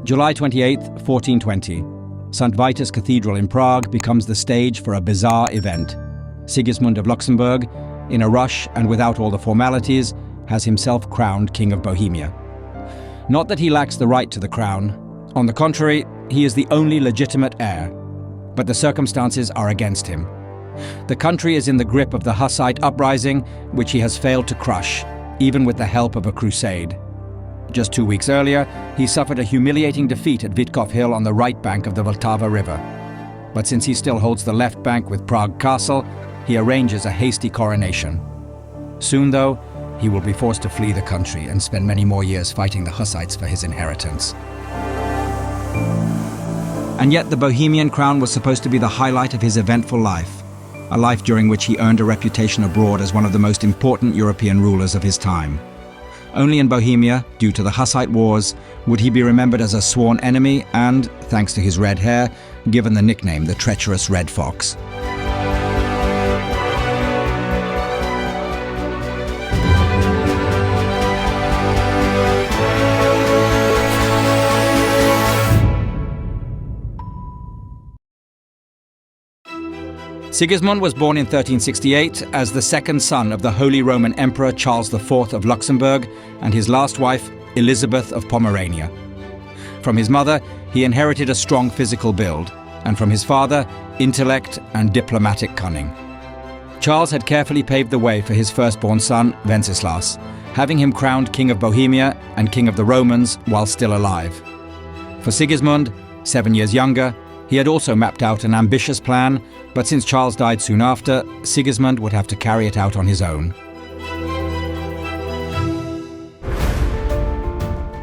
July 28, 1420. St. Vitus Cathedral in Prague becomes the stage for a bizarre event. Sigismund of Luxembourg, in a rush and without all the formalities, has himself crowned King of Bohemia. Not that he lacks the right to the crown. On the contrary, he is the only legitimate heir. But the circumstances are against him. The country is in the grip of the Hussite uprising, which he has failed to crush, even with the help of a crusade. Just 2 weeks earlier, he suffered a humiliating defeat at Witkov Hill on the right bank of the Vltava River. But since he still holds the left bank with Prague Castle, he arranges a hasty coronation. Soon, though, he will be forced to flee the country and spend many more years fighting the Hussites for his inheritance. And yet the Bohemian crown was supposed to be the highlight of his eventful life, a life during which he earned a reputation abroad as one of the most important European rulers of his time. Only in Bohemia, due to the Hussite wars, would he be remembered as a sworn enemy and, thanks to his red hair, given the nickname the treacherous Red Fox. Sigismund was born in 1368 as the second son of the Holy Roman Emperor Charles IV of Luxembourg and his last wife, Elizabeth of Pomerania. From his mother, he inherited a strong physical build, and from his father, intellect and diplomatic cunning. Charles had carefully paved the way for his firstborn son, Wenceslas, having him crowned King of Bohemia and King of the Romans while still alive. For Sigismund, 7 years younger, he had also mapped out an ambitious plan, but since Charles died soon after, Sigismund would have to carry it out on his own.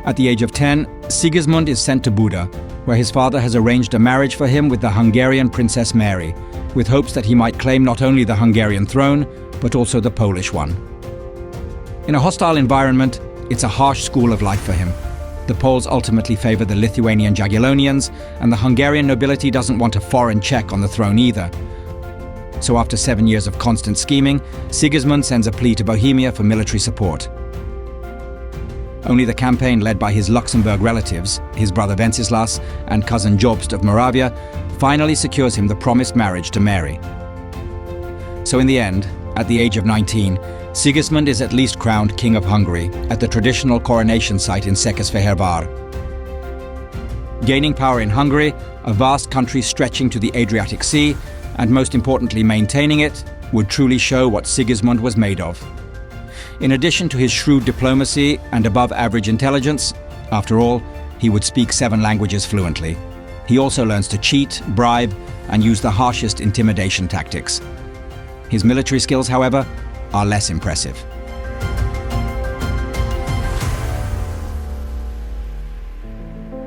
At the age of 10, Sigismund is sent to Buda, where his father has arranged a marriage for him with the Hungarian Princess Mary, with hopes that he might claim not only the Hungarian throne, but also the Polish one. In a hostile environment, it's a harsh school of life for him. The Poles ultimately favor the Lithuanian Jagiellonians, and the Hungarian nobility doesn't want a foreign Czech on the throne either. So after 7 years of constant scheming, Sigismund sends a plea to Bohemia for military support. Only the campaign led by his Luxembourg relatives, his brother Wenceslas and cousin Jobst of Moravia, finally secures him the promised marriage to Mary. So in the end, at the age of 19, Sigismund is at least crowned King of Hungary at the traditional coronation site in Székesfehérvár. Gaining power in Hungary, a vast country stretching to the Adriatic Sea, and most importantly maintaining it, would truly show what Sigismund was made of. In addition to his shrewd diplomacy and above-average intelligence, after all, he would speak 7 languages fluently. He also learns to cheat, bribe, and use the harshest intimidation tactics. His military skills, however, are less impressive.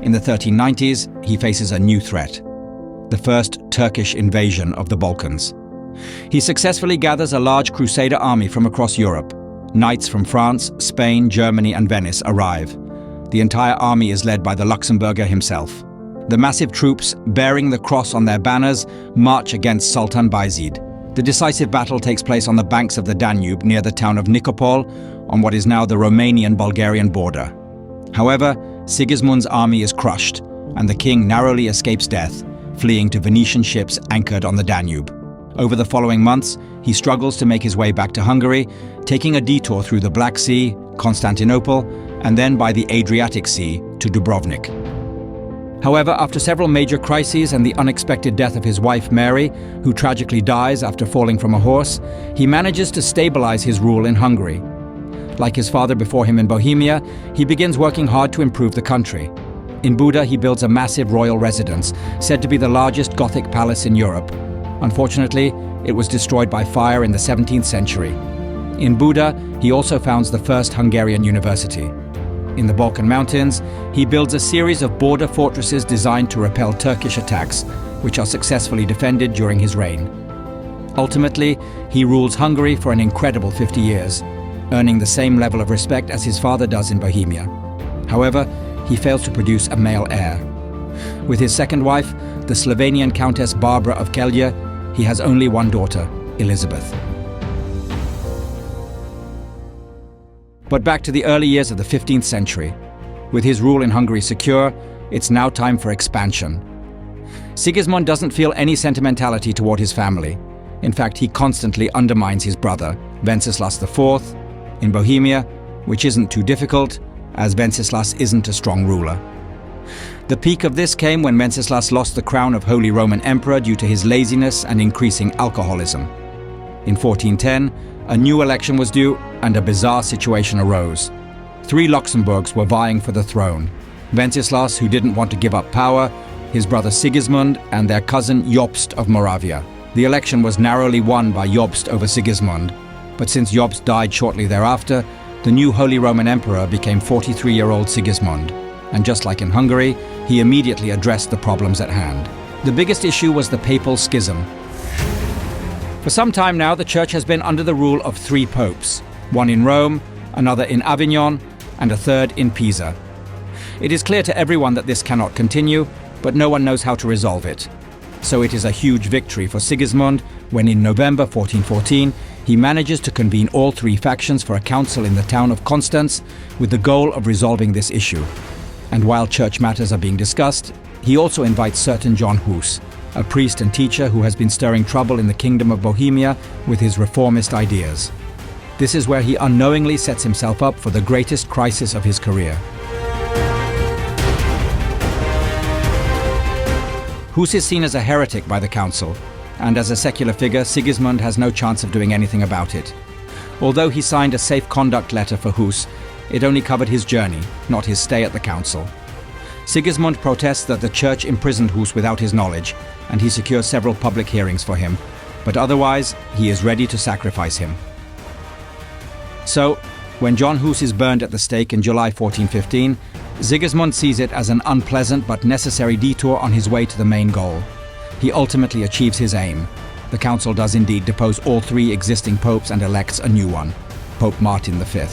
In the 1390s, he faces a new threat, the first Turkish invasion of the Balkans. He successfully gathers a large crusader army from across Europe. Knights from France, Spain, Germany, and Venice arrive. The entire army is led by the Luxembourger himself. The massive troops, bearing the cross on their banners, march against Sultan Bayezid. The decisive battle takes place on the banks of the Danube near the town of Nikopol, on what is now the Romanian-Bulgarian border. However, Sigismund's army is crushed, and the king narrowly escapes death, fleeing to Venetian ships anchored on the Danube. Over the following months, he struggles to make his way back to Hungary, taking a detour through the Black Sea, Constantinople, and then by the Adriatic Sea to Dubrovnik. However, after several major crises and the unexpected death of his wife Mary, who tragically dies after falling from a horse, he manages to stabilize his rule in Hungary. Like his father before him in Bohemia, he begins working hard to improve the country. In Buda, he builds a massive royal residence, said to be the largest Gothic palace in Europe. Unfortunately, it was destroyed by fire in the 17th century. In Buda, he also founds the first Hungarian university. In the Balkan Mountains, he builds a series of border fortresses designed to repel Turkish attacks, which are successfully defended during his reign. Ultimately, he rules Hungary for an incredible 50 years, earning the same level of respect as his father does in Bohemia. However, he fails to produce a male heir. With his second wife, the Slovenian Countess Barbara of Celje, he has only one daughter, Elizabeth. But back to the early years of the 15th century. With his rule in Hungary secure, It's now time for expansion. Sigismund doesn't feel any sentimentality toward his family. In fact, he constantly undermines his brother, Wenceslas IV, in Bohemia, which isn't too difficult, as Wenceslas isn't a strong ruler. The peak of this came when Wenceslas lost the crown of Holy Roman Emperor due to his laziness and increasing alcoholism. In 1410, a new election was due and a bizarre situation arose. 3 Luxembourgs were vying for the throne: Wenceslas, who didn't want to give up power, his brother Sigismund, and their cousin Jobst of Moravia. The election was narrowly won by Jobst over Sigismund, but since Jobst died shortly thereafter, the new Holy Roman Emperor became 43-year-old Sigismund. And just like in Hungary, he immediately addressed the problems at hand. The biggest issue was the papal schism. For some time now, the Church has been under the rule of 3 popes, one in Rome, another in Avignon, and a third in Pisa. It is clear to everyone that this cannot continue, but no one knows how to resolve it. So it is a huge victory for Sigismund when in November 1414 he manages to convene all 3 factions for a council in the town of Constance with the goal of resolving this issue. And while church matters are being discussed, he also invites certain John Hus, a priest and teacher who has been stirring trouble in the kingdom of Bohemia with his reformist ideas. This is where he unknowingly sets himself up for the greatest crisis of his career. Hus is seen as a heretic by the council, and as a secular figure, Sigismund has no chance of doing anything about it. Although he signed a safe conduct letter for Hus, it only covered his journey, not his stay at the council. Sigismund protests that the church imprisoned Hus without his knowledge, and he secures several public hearings for him, but otherwise he is ready to sacrifice him. So, when John Hus is burned at the stake in July 1415, Sigismund sees it as an unpleasant but necessary detour on his way to the main goal. He ultimately achieves his aim. The council does indeed depose all 3 existing popes and elects a new one, Pope Martin V.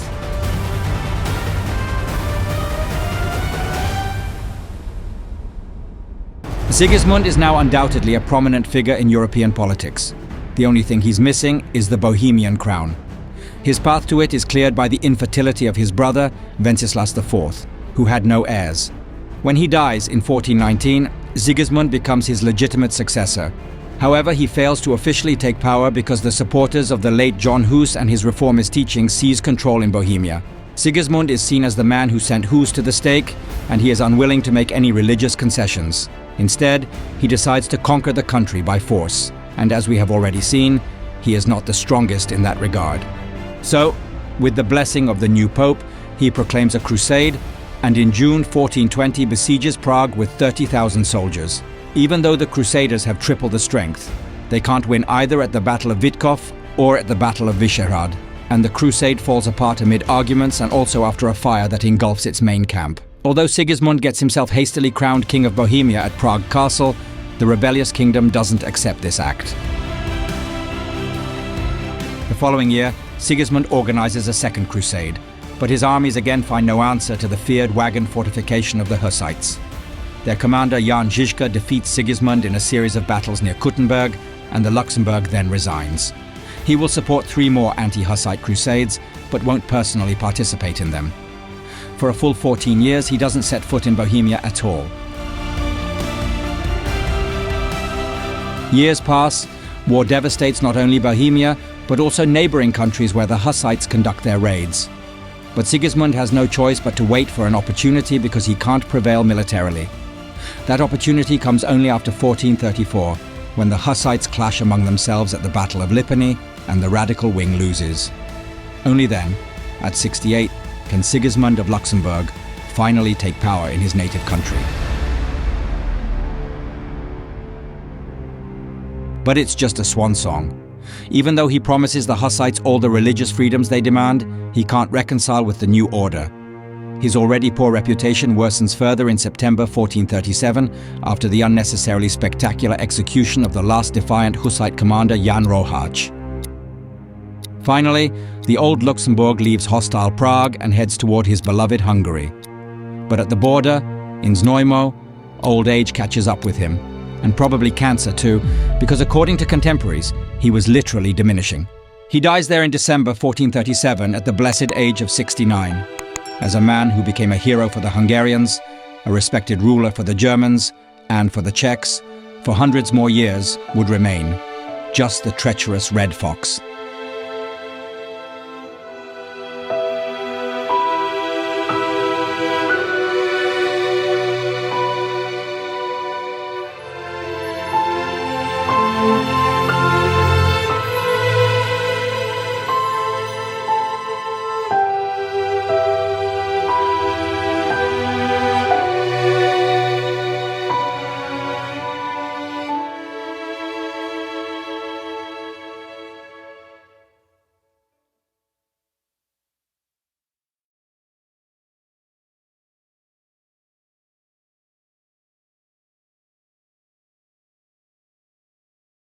Sigismund is now undoubtedly a prominent figure in European politics. The only thing he's missing is the Bohemian crown. His path to it is cleared by the infertility of his brother, Wenceslas IV, who had no heirs. When he dies in 1419, Sigismund becomes his legitimate successor. However, he fails to officially take power because the supporters of the late John Hus and his reformist teachings seize control in Bohemia. Sigismund is seen as the man who sent Hus to the stake, and he is unwilling to make any religious concessions. Instead, he decides to conquer the country by force, and as we have already seen, he is not the strongest in that regard. So, with the blessing of the new pope, he proclaims a crusade, and in June 1420 besieges Prague with 30,000 soldiers. Even though the Crusaders have triple the strength, they can't win either at the Battle of Witkov or at the Battle of Vyšehrad, and the crusade falls apart amid arguments and also after a fire that engulfs its main camp. Although Sigismund gets himself hastily crowned King of Bohemia at Prague Castle, the rebellious kingdom doesn't accept this act. The following year, Sigismund organizes a second crusade, but his armies again find no answer to the feared wagon fortification of the Hussites. Their commander Jan Žižka defeats Sigismund in a series of battles near Kuttenberg, and the Luxembourg then resigns. He will support 3 more anti-Hussite crusades, but won't personally participate in them. For a full 14 years, he doesn't set foot in Bohemia at all. Years pass, war devastates not only Bohemia, but also neighboring countries where the Hussites conduct their raids. But Sigismund has no choice but to wait for an opportunity because he can't prevail militarily. That opportunity comes only after 1434, when the Hussites clash among themselves at the Battle of Lipany and the radical wing loses. Only then, at 68, can Sigismund of Luxembourg finally take power in his native country. But it's just a swan song. Even though he promises the Hussites all the religious freedoms they demand, he can't reconcile with the new order. His already poor reputation worsens further in September 1437 after the unnecessarily spectacular execution of the last defiant Hussite commander Jan Roháč. Finally, the old Luxembourg leaves hostile Prague and heads toward his beloved Hungary. But at the border, in Znojmo, old age catches up with him, and probably cancer too, because according to contemporaries, he was literally diminishing. He dies there in December 1437 at the blessed age of 69, as a man who became a hero for the Hungarians a respected ruler for the Germans and for the Czechs, for hundreds more years would remain just the treacherous Red Fox.